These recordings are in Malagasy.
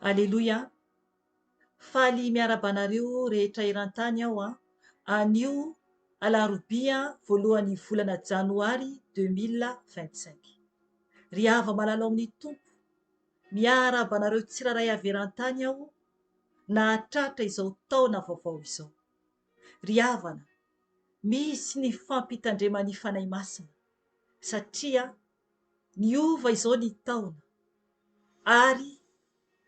Aleloia. Faly miarabanareo rehetra eran-tany aho anio alarobia voalohan'ny volana janoary 2025. Ry hava malala amin'ny tompo, miarabanareo tsiraray avy eran-tany aho nahatratra izao taona vaovao izao. Ry havana, misy ny fampitandreman'ny fanahy masina satria niova izao ny taona ary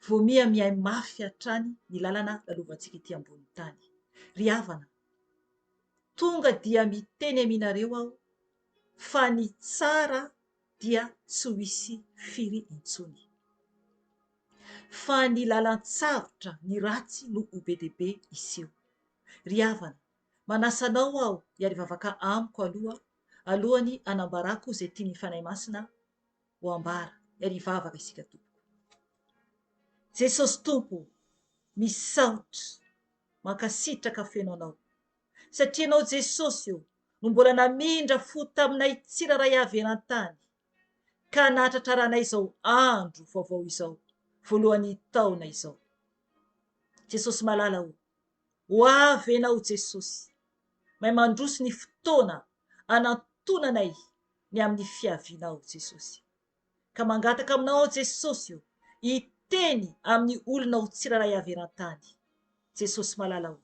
vao mihay mafy hatrany ny lalana lalovantsika ety ambony tany. Ry havana, tonga dia miteny aminareo aho fa ny tsara dia tsy ho hisy firy intsony, fa ny lalan-tsarotra ny ratsy no ho be dehibe iseho. Ry havana, manasanao aho hiarivavaka amiko alohany anambarako izay tiany fanahy masina ho ambara. Hiarivavaka isika tompoko. Jesosy tompo, misaotra mankasitraka feno anao satria anao Jesosy no mbola namindra fo taminay tsiraray avy eran-tany ka nahatratraranay izao andro vaovao izao voalohan'ny taona izao. Jesosy malala ho avy ianao Jesosy, mahay mandroso ny fotoana anantonanay ny amin'ny fiavianao Jesosy, ka mangataka aminao Jesosy hiteny amin'ny olona ho tsiraray avy eran-tany. Jesosy malala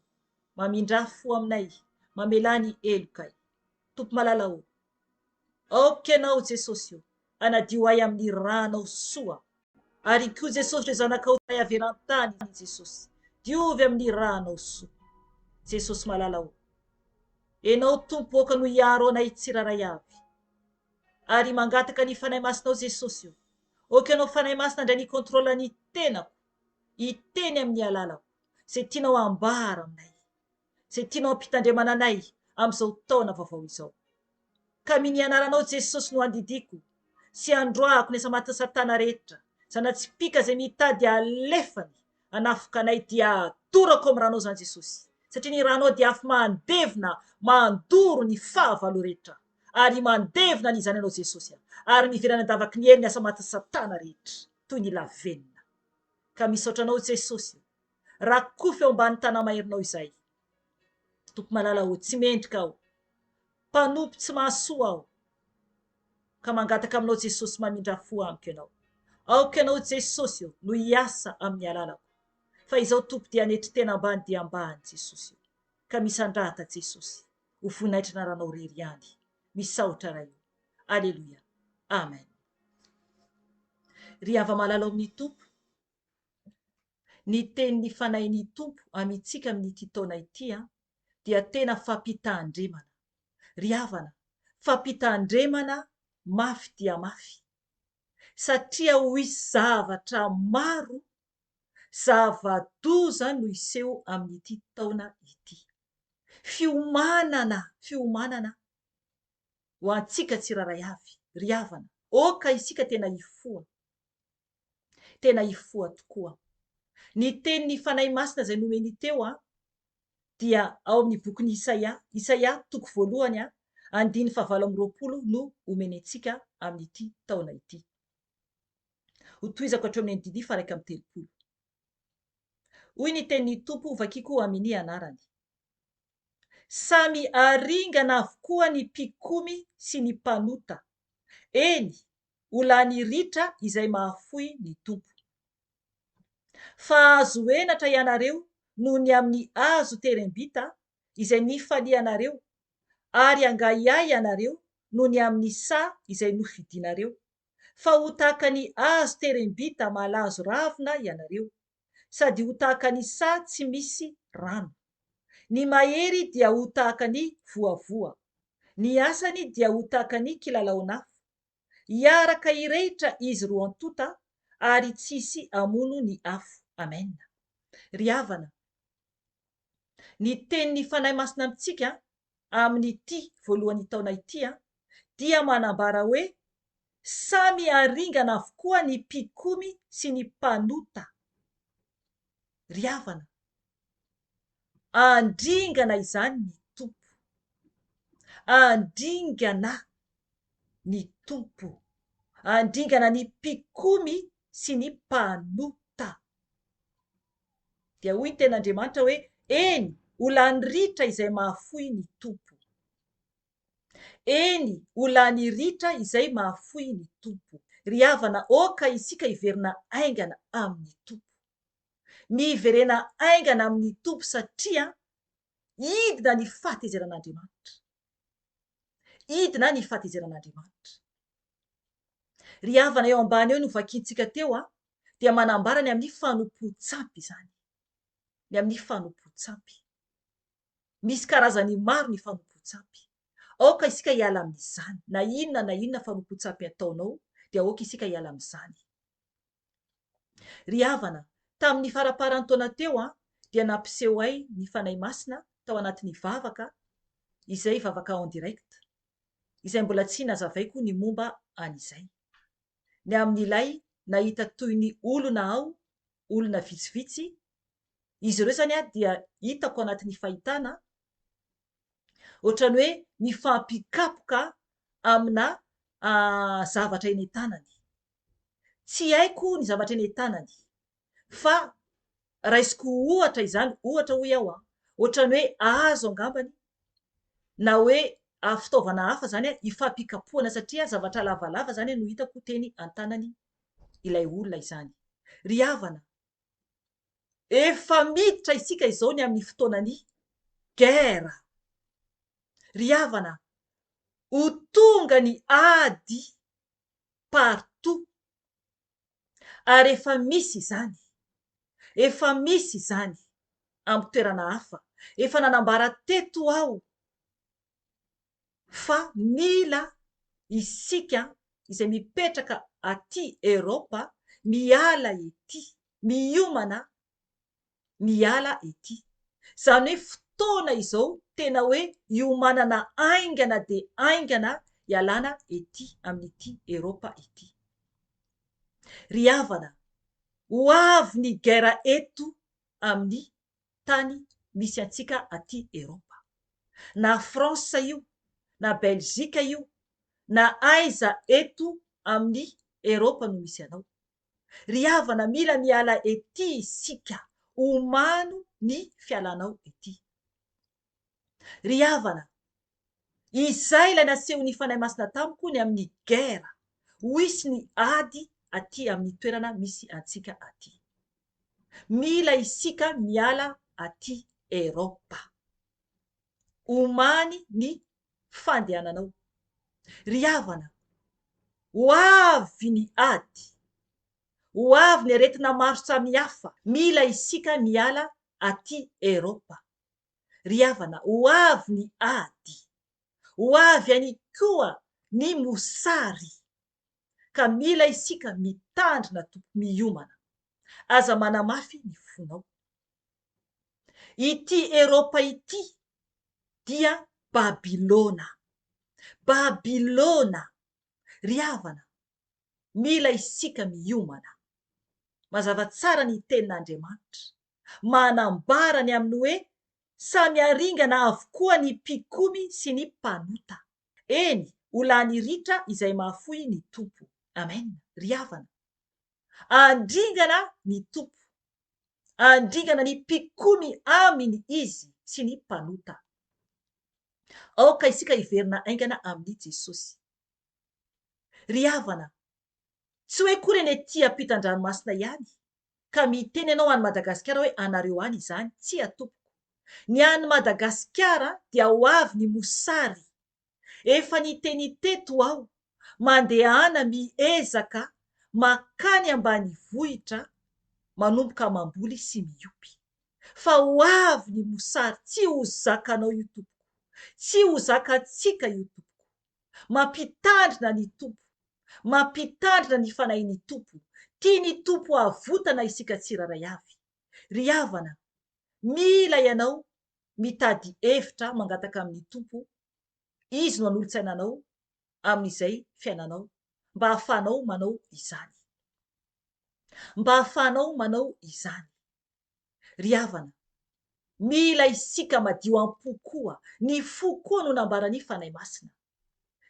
mamindra fo aminay, mamelany elokay. Tompo malala aoka ianao Jesosy anadio ahy amin'ny ranao soa, ary koa Jesosy re zanakao tsiraray avy eran-tany Jesosy diovy amin'ny ranao soa. Jesosy malala ianao tompo oka no hiaro anay tsiraray avy, ary mangataka ny fanahy masinao Jesosy oka ianao fanahy masina indray ny kontrola ny tenako, hiteny amin'ny alalako zay tianao ambara aminay, zay tianao ampitandremana anay amin'izao taona vaovao izao. Ka amin'ny anaranao Jesosy no andidiko sy androahako ny asa maty Satana rehetra, zana-tsipika zay mitady alefany hanafoka anay dia adorako amin'ny ranao zany Jesosy, satria ny ranao dia afy mandevina mandoro ny fahavalo rehetra, ary mandevina ny zananao Jesosy ary miverana davaka ny heri ny asa maty Satana rehetra toy ny lavenina. Ka misaotra anao Jesosy, rakofy eo ambany tanàmaherinao izay. Tompo malala tsy mendrika mpanompo tsy mahasoa ka mangataka aminao Jesosy mamindra fo amiko ianao. Aoka ianao Jesosy no hiasa amin'ny alalako, fa izao tompo dia netry tena ambany dia ambany Jesosy, ka misandrata Jesosy ho voninahitra na ranao rery ihany. Misaotra raha io. Aleloia. Amen. Ry hava malala amin'ny tompo, ny tenin'ny fanahin'ny tompo amintsika amin'ity taona ity dia tena fampitandremana. Ry havana, fampitandremana mafy dia mafy, satria ho hisy zavatra maro, zava-doza no iseho amin'ity taona ity. Fiomanana ho antsika tsiraray avy. Ry havana, oka isika tena hifoha tokoa. Ny tenin'ny fanahy masina zay nomeny teo dia ao amin'ny bokin'ny Isaia toko voalohany 9:20 no omeny antsika amin'ity taona ity. Hotoizako hatreo amin'ny 1:30. Hoy ny tenin'ny tompo vakiko amin'ny anarany: samy aringana avokoa ny mpikomy sy ny mpanota, eny ho lany ritra izay mahafoy ny tompo. Fa azo henatra ianareo noho ny amin'ny azo terembita izay nifalianareo, ary angaiay ianareo noho ny amin'ny sa izay nofidianareo. Fa ho tahaka ny azo terembita malazo ravina ianareo, sady ho tahaka ny sa tsy misy rano. Ny mahery dia ho tahaka ny voavoa, ny asany dia ho tahaka ny kilalaon'afo. Hiaraka hirehitra izy roa antota, ary tsisy hamono ny afo. Amen. Ry havana, ny tenin'ny fanahy masina amintsika amin'ity voalohan'ny taona ity dia manambara hoe samy aringana avokoa ny mpikomy sy ny mpanota. Ry havana, andringana izany ny tompo, andringana ny tompo, andringana ny mpikomy sy ny mpanota. dia hoy ny ten'Andriamanitra hoe eny ho lany ritra izay mahafoy ny tompo, eny ho lany ritra izay mahafoy ny tompo. Ry havana, oka isika hiverina aingana amin'ny tompo, miverena aingana amin'ny tompo satria idina ny fahatezeran'Andriamanitra, idina ny fahatezeran'Andriamanitra. Ry havana, eo ambany eo no vakiantsika teo dia manambara ny amin'ny fanompo-tsampy izany, ny amin'ny fanompo-tsampy. Misy karazany maro ny fanompo-tsampy. Aoka isika hiala amin'izany, na inona fanompo-tsampy ataonao dia aoka isika hiala amin'izany. Ry havana, tamin'ny faraparan'ny taona teo dia nampiseho ahy ny fanahy masina tao anatin'ny vavaka, izay vavaka en direct, izay mbola tsy nazavaiko ny momba an'izay. Ny amin'ilay nahita toy ny olona aho, olona vitsivitsy, izy ireo zany dia hitako anatin'ny fahitana ohatrany hoe mifampikapoka amina zavatra eny an-tanany. Tsy haiko ny zavatra eny an-tanany, fa raisiko ohatra izany, ohatra hoy aho ohatrany hoe azo angambany na hoe fitaovana hafa zany hifampikapohana, satria zavatra lavalava zany no hitako teny an-tanany ilay olona izany. Ry havana, efa miditra isika izao ny amin'ny fotoanany guerre. Ry havana, ho tonga ny ady partout, ary efa misy izany, efa misy izany amin'ny toerana hafa. Efa nanambara teto aho fa mila isika izay mipetraka aty Eropa miala ety, miomana miala ety. Zany hoe fotoana izao tena hoe iomanana aingana de aingana ialana ety amin'ity Eropa ety. Ry havana, ho avy ny guerre eto amin'ny tany misy antsika aty Eropa, na France io, na Belzika io, na aiza eto amin'ny Eropa no misy anao. Ry havana, mila miala ety isika, omano ny fialanao ety. Ry havana, izay ilay naseho ny fanahy masina tamiko ny amin'ny guerre, ho hisy ny ady aty amin'ny toerana misy antsika aty. Mila isika miala aty Eropa, omany ny fandehananao. Ry havana, ho avy ny ady, ho avy ny aretina maro samihafa, mila isika miala aty Eropa. Ry havana, ho avy ny ady, ho avy any koa ny mosary, ka mila isika mitandrina tompo, miomana. Aza manamafy ny fonao. Ity Eropa ity dia Babilôna, Babilôna. Ry havana, mila isika miomana. Mazava tsara ny tenin'Andriamanitra, manambara ny aminy hoe samy haringana avokoa ny mpikomy sy ny mpanota. Eny, ho lany ritra izay mahafoy ny tompo. Amen. Ry havana, andringana ny tompo, andringana ny mpikomy aminy izy sy ny mpanota. Aoka isika hiverina aingana amin'ny Jesosy. Ry havana, tsy hoe kory eny ety ampitan-dranomasina ihany ka miteny ianao any Madagasikara hoe anareo any izany, tsy atopoko. Ny any Madagasikara dia ho avy ny mosary. Efa niteny teto aho, mandehana miezaka makany ambany vohitra, manomboka mamboly sy miompy. Fa ho avy ny mosary, tsy ho zakanao io tompoko, tsy ho zakantsika io tompoko. Mampitandrina ny tompo, mampitandrina ny fanahin'ny tompo, tia ny tompo havotana isika tsiraray avy. Ry havana, mila ianao mitady hevitra mangataka amin'ny tompo, izy no anolo-tsainanao amin'izay fiainanao, mba hahafahanao manao izany, mba hahafahanao manao izany. Ry havana, mila isika madio am-po koa, ny fo koa no nambarany fanahy masina,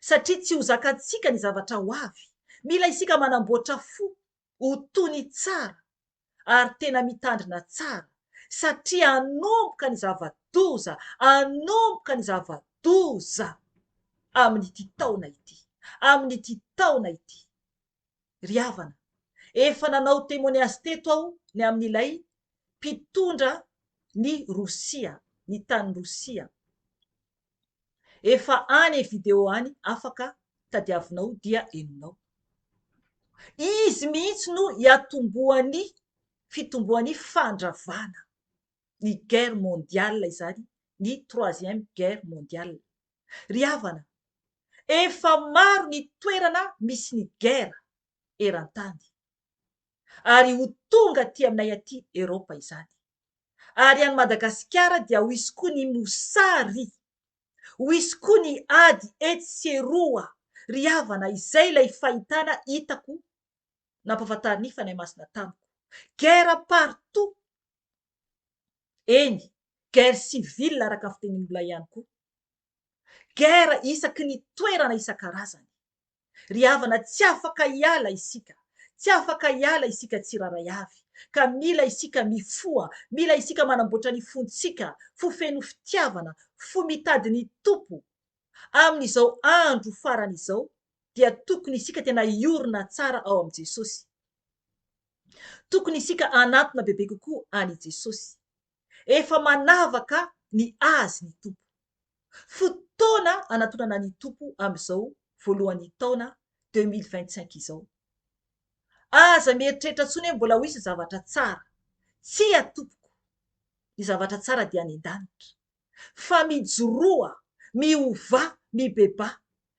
satria tsy ho zakantsika ny zavatra ho avy. Mila isika manamboatra fo ho tony tsara, ary tena mitandrina tsara, satria anomboka ny zava-doza, anomboka ny zava-doza amin'ity taona ity, amin'ity taona ity. Ry havana, efa nanao témoignage teto aho ny amin'ilay mpitondra ny Rosia, ny tany Rosia. Efa any e video any afaka tadiavinao dia henonao. Izy mihitsy no iatomboan'ny fitomboan'ny fandravana, ny guerre mondiale izany, ny 3e guerre mondiale. Ry havana, efa maro ny toerana misy ny guerre eran-tany, ary ho tonga aty aminay aty Eropa izany. Ary any Madagasikara dia ho isy koa ny mosary, ho isy koa ny ady etseroa. Ry havana, izay ilay fahitana hitako nampahafantariny fanahy masina tamiko. Guerre partout. Eny, guerre civile araka ny fitenin'olona ihany koa. Guerre isaky ny toerana isan-karazany. Ry havana, tsy afaka hiala isika, tsy afaka hiala isika tsiraray avy, ka mila isika mifoa, mila isika manamboatra ny fontsika, fo feno fitiavana, fo mitady ny tompo. Amin'izao andro farany izao dia tokony isika tena iorina tsara ao amin'i Jesosy. Tokony isika anatona bebe kokoa any Jesosy. Efa manavaka ny azy ny tompo. Fotoana anatonana ny tompo amin'izao voalohan'ny taona 2025 izao. Aza mieritreritra tsony hoe mbola ho isy zavatra tsara. Tsy atompoko. Ny zavatra tsara dia any an-danitra. Fa mijoroa, miova, mibeba,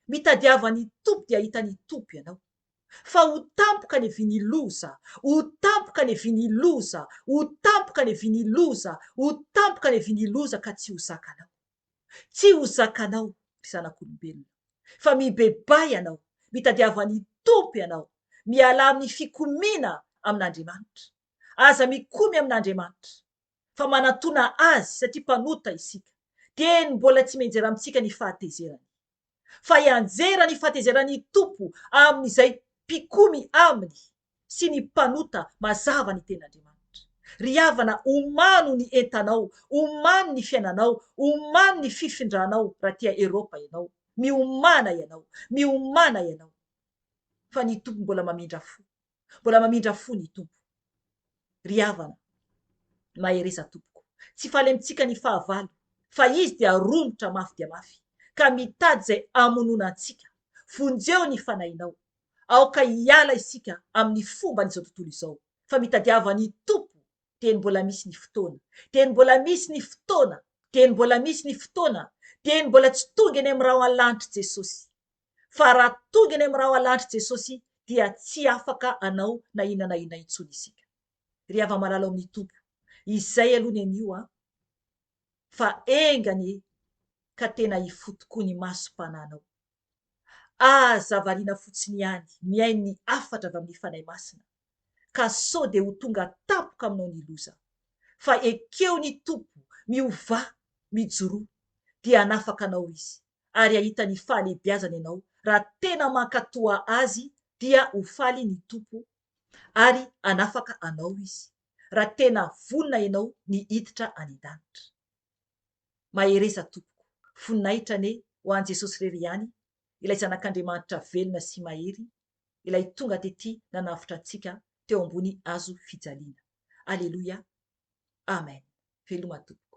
mitadiava ny tompo dia hita ny tompo ianao. Fa ho tampoka ny eviny loza, ho tampoka ny eviny loza, ho tampoka ny eviny loza, ho tampoka ny eviny loza ka tsy ho zakanao. Tsy ho zakanao, ry zanak'olombelona. Fa mibeba ianao, mitadiava ny tompo ianao, miala amin'ny fikomina amin'Andriamanitra. Aza mikomy amin'Andriamanitra. Fa manatona azy satria mpanota isika. Dia mbola tsy menjera amintsika ny fahatezerany. Fa hianjera ny fahatezerany tompo amin'izay mpikomy aminy sy ny mpanota mazava ny ten'Andriamanitra. Ry havana, omano ny entanao, omano ny fiainanao, omano ny fifindranao raha tia Eropa ianao. Miomana ianao, miomana ianao. Fa ny tompo mbola mamindra fo. Mbola mamindra fo ny tompo. Ry havana, mahereza tompoko. Tsy faly amintsika ny fahavalo, fa izy dia romotra mafy dia mafy. Ka mitady izay amonoana antsika. Vonjeo ny fanahinao. Aoka hiala isika amin'ny fomba n'izao tontolo izao. Fa mitadiava ny tompo. Dia mbola misy ny fotoana. Dia mbola misy ny fotoana. Dia mbola misy ny fotoana. Dia mbola tsy tonga eny amin'ny raha lanitra Jesosy. Fa raha tonga eny amin'ny raha lanitra Jesosy dia tsy afaka anao na inona na inona intsony isika. Ry hava malala amin'ny tompo. Izay aloha ny anio fa engany ka tena hifotokoa ny masom-pananao. Aza variana fotsiny ihany, miainy ny afatra avy amin'ny fanahy masina. Ka sao dia ho tonga tampoka aminao ny loza. Fa ekeo ny tompo, miova, mijoro, dia hanafaka anao izy. Ary ahita ny fahalebiazana ianao. Raha tena mankatoa azy, dia ho faly ny tompo, ary hanafaka anao izy. Raha tena vonona ianao ny hiditra any an-danitra. Mahereza tompoko. Voninahitra ane ho an' Jesosy irery ihany, ilay zanak'Andriamanitra velona sy mahery, ilay tonga tety nanavitra antsika teo ambony hazo fijaliana. Aleloia. Amen. Veloma tompoko.